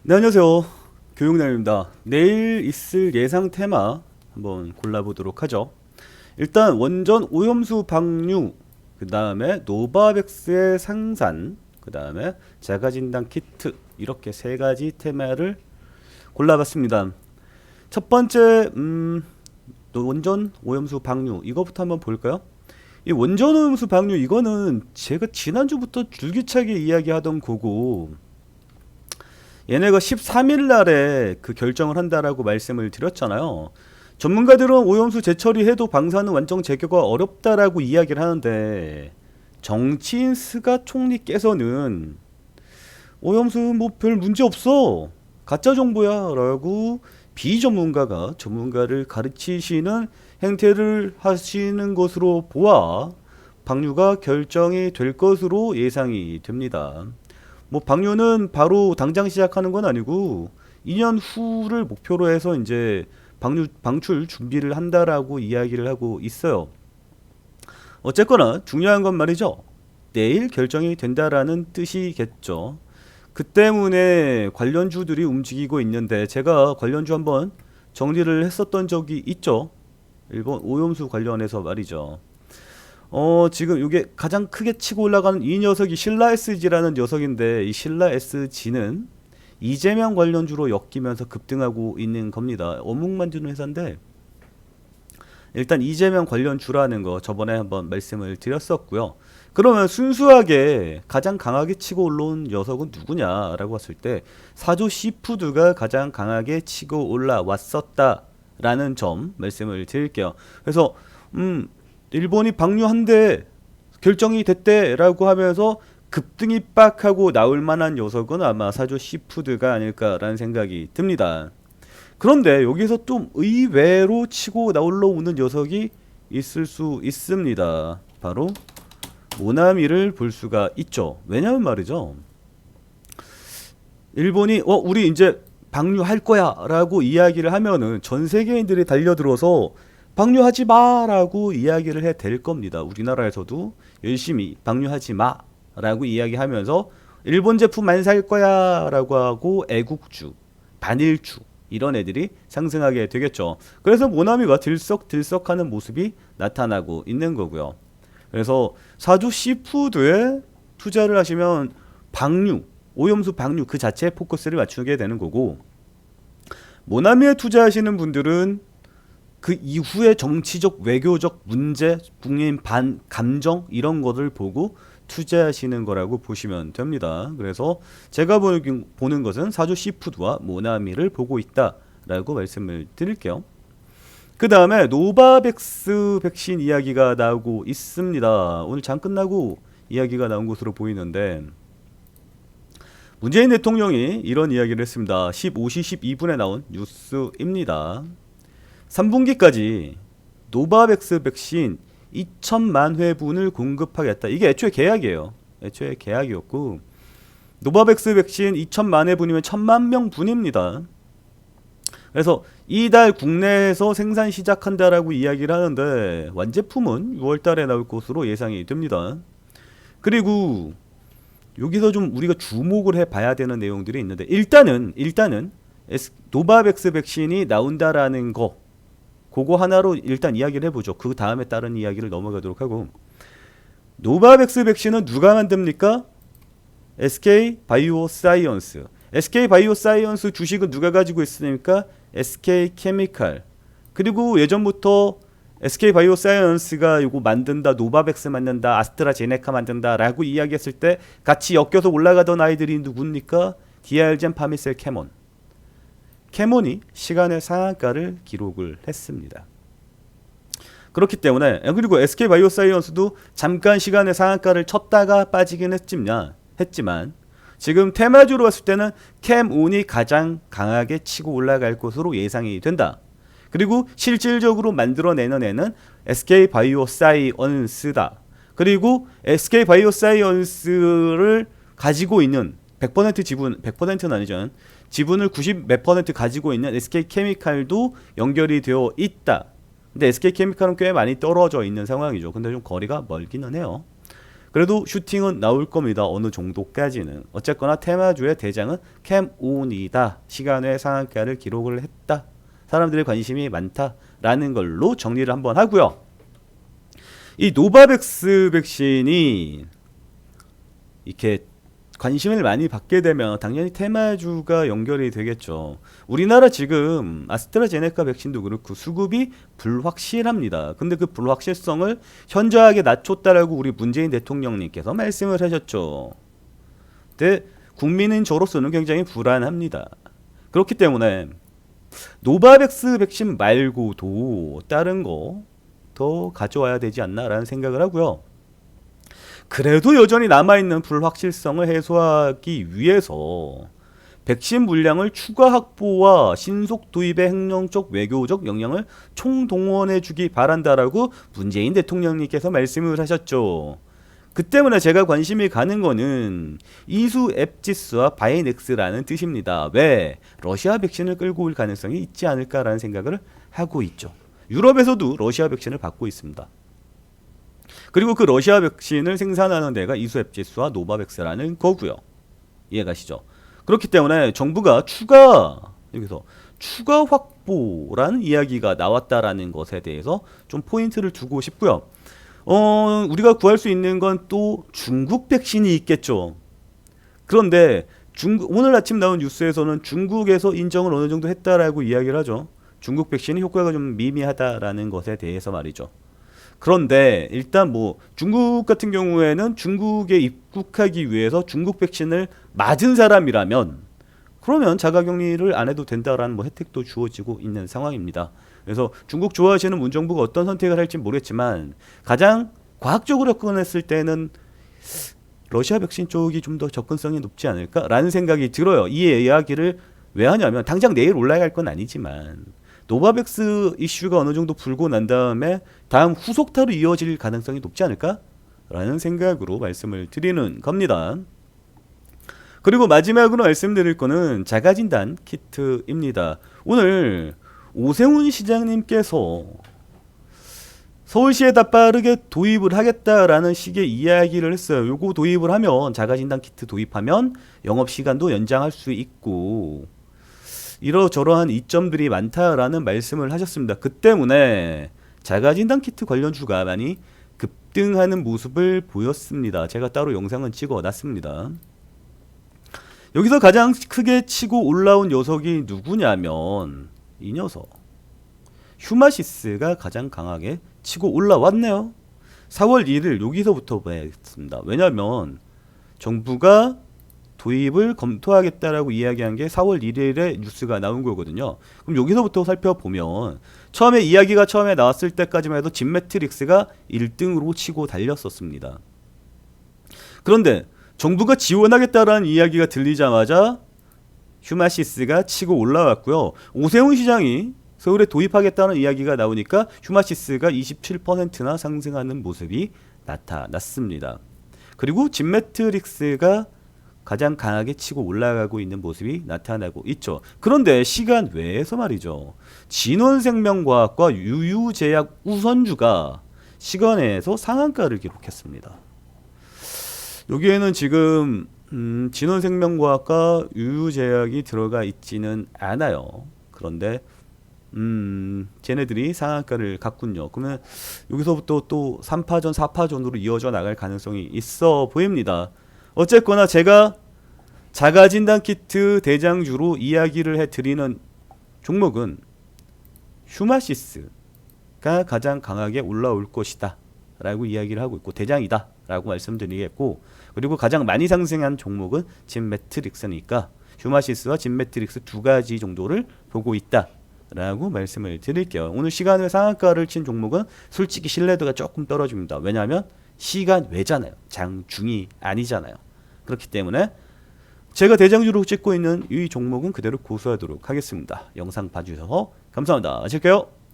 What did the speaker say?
네, 안녕하세요. 교육남입니다. 내일 있을 예상 테마 한번 골라보도록 하죠. 일단 원전 오염수 방류, 그 다음에 노바백스의 상산, 그 다음에 자가진단 키트, 이렇게 세 가지 테마를 골라봤습니다. 첫 번째, 원전 오염수 방류, 이거부터 한번 볼까요? 이 원전 오염수 방류, 이거는 제가 지난주부터 줄기차게 이야기하던 거고, 얘네가 13일 날에 그 결정을 한다라고 말씀을 드렸잖아요. 전문가들은 오염수 재처리해도 방사능 완전 제거가 어렵다라고 이야기를 하는데, 정치인 스가 총리께서는 오염수 뭐 별 문제 없어, 가짜 정보야 라고 비전문가가 전문가를 가르치시는 행태를 하시는 것으로 보아 방류가 결정이 될 것으로 예상이 됩니다. 뭐 방류는 바로 당장 시작하는 건 아니고 2년 후를 목표로 해서 이제 방출 준비를 한다라고 이야기를 하고 있어요. 어쨌거나 중요한 건 말이죠. 내일 결정이 된다라는 뜻이겠죠. 그 때문에 관련주들이 움직이고 있는데, 제가 관련주 한번 정리를 했었던 적이 있죠. 일본 오염수 관련해서 말이죠. 지금 이게 가장 크게 치고 올라가는 이 녀석이 신라 SG라는 녀석인데, 이 신라 SG는 이재명 관련주로 엮이면서 급등하고 있는 겁니다. 어묵 만드는 회사인데, 일단 이재명 관련주라는 거 저번에 한번 말씀을 드렸었고요. 그러면 순수하게 가장 강하게 치고 올라온 녀석은 누구냐라고 했을 때, 사조 시푸드가 가장 강하게 치고 올라왔었다라는 점 말씀을 드릴게요. 그래서 일본이 방류한대, 결정이 됐대라고 하면서 급등이 빡 하고 나올 만한 녀석은 아마 사조 시푸드가 아닐까라는 생각이 듭니다. 그런데 여기서 좀 의외로 치고 올라오는 녀석이 있을 수 있습니다. 바로 모나미를 볼 수가 있죠. 왜냐면 말이죠, 일본이 우리 이제 방류할 거야 라고 이야기를 하면은 전 세계인들이 달려들어서 방류하지 마라고 이야기를 해 댈 겁니다. 우리나라에서도 열심히 방류하지 마라고 이야기하면서 일본 제품 안 살 거야 라고 하고 애국주, 반일주 이런 애들이 상승하게 되겠죠. 그래서 모나미가 들썩들썩하는 모습이 나타나고 있는 거고요. 그래서 사주 시푸드에 투자를 하시면 방류, 오염수 방류 그 자체에 포커스를 맞추게 되는 거고, 모나미에 투자하시는 분들은 그 이후의 정치적 외교적 문제, 국민 반 감정 이런 것을 보고 투자하시는 거라고 보시면 됩니다. 그래서 제가 보는 것은 사조 시푸드와 모나미를 보고 있다라고 말씀을 드릴게요. 그 다음에 노바백스 백신 이야기가 나오고 있습니다. 오늘 장 끝나고 이야기가 나온 것으로 보이는데, 문재인 대통령이 이런 이야기를 했습니다. 15시 12분에 나온 뉴스입니다. 3분기까지 노바백스 백신 2천만 회분을 공급하겠다. 이게 애초에 계약이에요. 애초에 계약이었고, 노바백스 백신 2천만 회분이면 1,000만 명분입니다. 그래서 이달 국내에서 생산 시작한다라고 이야기를 하는데, 완제품은 6월 달에 나올 것으로 예상이 됩니다. 그리고 여기서 좀 우리가 주목을 해 봐야 되는 내용들이 있는데, 일단은 노바백스 백신이 나온다라는 거, 그거 하나로 일단 이야기를 해보죠. 그 다음에 다른 이야기를 넘어가도록 하고, 노바백스 백신은 누가 만듭니까? SK 바이오사이언스. SK 바이오사이언스 주식은 누가 가지고 있습니까? SK 케미칼. 그리고 예전부터 SK 바이오사이언스가 이거 만든다, 노바백스 만든다, 아스트라제네카 만든다라고 이야기했을 때 같이 엮여서 올라가던 아이들이 누굽니까? 디알젠, 파미셀, 캐몬. 캐몬이 시간의 상한가를 기록을 했습니다. 그렇기 때문에, 그리고 SK 바이오사이언스도 잠깐 시간의 상한가를 쳤다가 빠지긴 했지만 지금 테마주로 봤을 때는 캠온이 가장 강하게 치고 올라갈 것으로 예상이 된다. 그리고 실질적으로 만들어내는 애는 SK 바이오사이언스다. 그리고 SK 바이오사이언스를 가지고 있는 100% 지분, 100%는 아니죠. 지분을 90 몇 퍼센트 가지고 있는 SK 케미칼도 연결이 되어 있다. 근데 SK 케미칼은 꽤 많이 떨어져 있는 상황이죠. 근데 좀 거리가 멀기는 해요. 그래도 슈팅은 나올 겁니다. 어느 정도까지는. 어쨌거나 테마주의 대장은 캠온이다. 시간 외 상한가를 기록을 했다. 사람들의 관심이 많다라는 걸로 정리를 한번 하고요. 이 노바백스 백신이 이렇게 관심을 많이 받게 되면 당연히 테마주가 연결이 되겠죠. 우리나라 지금 아스트라제네카 백신도 그렇고 수급이 불확실합니다. 근데 그 불확실성을 현저하게 낮췄다라고 우리 문재인 대통령님께서 말씀을 하셨죠. 근데 국민인 저로서는 굉장히 불안합니다. 그렇기 때문에 노바백스 백신 말고도 다른 거 더 가져와야 되지 않나라는 생각을 하고요. 그래도 여전히 남아있는 불확실성을 해소하기 위해서 백신 물량을 추가 확보와 신속 도입의 행정적 외교적 역량을 총동원해 주기 바란다라고 문재인 대통령님께서 말씀을 하셨죠. 그 때문에 제가 관심이 가는 거는 이수 앱지스와 바이넥스라는 뜻입니다. 왜? 러시아 백신을 끌고 올 가능성이 있지 않을까라는 생각을 하고 있죠. 유럽에서도 러시아 백신을 받고 있습니다. 그리고 그 러시아 백신을 생산하는 데가 이수앱지스와 노바백스라는 거고요. 이해가시죠? 그렇기 때문에 정부가 여기서 추가 확보라는 이야기가 나왔다라는 것에 대해서 좀 포인트를 두고 싶고요. 우리가 구할 수 있는 건 또 중국 백신이 있겠죠. 그런데 오늘 아침 나온 뉴스에서는 중국에서 인정을 어느 정도 했다라고 이야기를 하죠. 중국 백신이 효과가 좀 미미하다라는 것에 대해서 말이죠. 그런데 일단 뭐 중국 같은 경우에는 중국에 입국하기 위해서 중국 백신을 맞은 사람이라면 그러면 자가격리를 안 해도 된다라는 뭐 혜택도 주어지고 있는 상황입니다. 그래서 중국 좋아하시는 문정부가 어떤 선택을 할지 모르겠지만 가장 과학적으로 접근했을 때는 러시아 백신 쪽이 좀 더 접근성이 높지 않을까라는 생각이 들어요. 이 이야기를 왜 하냐면 당장 내일 올라갈 건 아니지만 노바백스 이슈가 어느 정도 불고 난 다음에 다음 후속타로 이어질 가능성이 높지 않을까라는 생각으로 말씀을 드리는 겁니다. 그리고 마지막으로 말씀드릴 거는 자가진단 키트입니다. 오늘 오세훈 시장님께서 서울시에다 빠르게 도입을 하겠다라는 식의 이야기를 했어요. 요거 도입을 하면 자가진단 키트 도입하면 영업시간도 연장할 수 있고 이러저러한 이점들이 많다라는 말씀을 하셨습니다. 그 때문에 자가진단 키트 관련주가 많이 급등하는 모습을 보였습니다. 제가 따로 영상은 찍어놨습니다. 여기서 가장 크게 치고 올라온 녀석이 누구냐면 이 녀석 휴마시스가 가장 강하게 치고 올라왔네요. 4월 1일 여기서부터 봐야겠습니다. 왜냐하면 정부가 도입을 검토하겠다라고 이야기한 게 4월 1일에 뉴스가 나온 거거든요. 그럼 여기서부터 살펴보면 처음에 이야기가 처음에 나왔을 때까지만 해도 진매트릭스가 1등으로 치고 달렸었습니다. 그런데 정부가 지원하겠다라는 이야기가 들리자마자 휴마시스가 치고 올라왔고요. 오세훈 시장이 서울에 도입하겠다는 이야기가 나오니까 휴마시스가 27%나 상승하는 모습이 나타났습니다. 그리고 진매트릭스가 가장 강하게 치고 올라가고 있는 모습이 나타나고 있죠. 그런데 시간 외에서 말이죠. 진원생명과학과 유유제약 우선주가 시간외에서 상한가를 기록했습니다. 여기에는 지금 진원생명과학과 유유제약이 들어가 있지는 않아요. 그런데 쟤네들이 상한가를 갔군요. 그러면 여기서부터 또 3파전, 4파전으로 이어져 나갈 가능성이 있어 보입니다. 어쨌거나 제가 자가진단 키트 대장주로 이야기를 해드리는 종목은 휴마시스가 가장 강하게 올라올 것이다 라고 이야기를 하고 있고 대장이다 라고 말씀드리겠고, 그리고 가장 많이 상승한 종목은 진매트릭스니까 휴마시스와 진매트릭스 두 가지 정도를 보고 있다 라고 말씀을 드릴게요. 오늘 시간 외 상한가를 친 종목은 솔직히 신뢰도가 조금 떨어집니다. 왜냐하면 시간 외잖아요. 장중이 아니잖아요. 그렇기 때문에 제가 대장주로 찍고 있는 이 종목은 그대로 고수하도록 하겠습니다. 영상 봐주셔서 감사합니다. 마칠게요.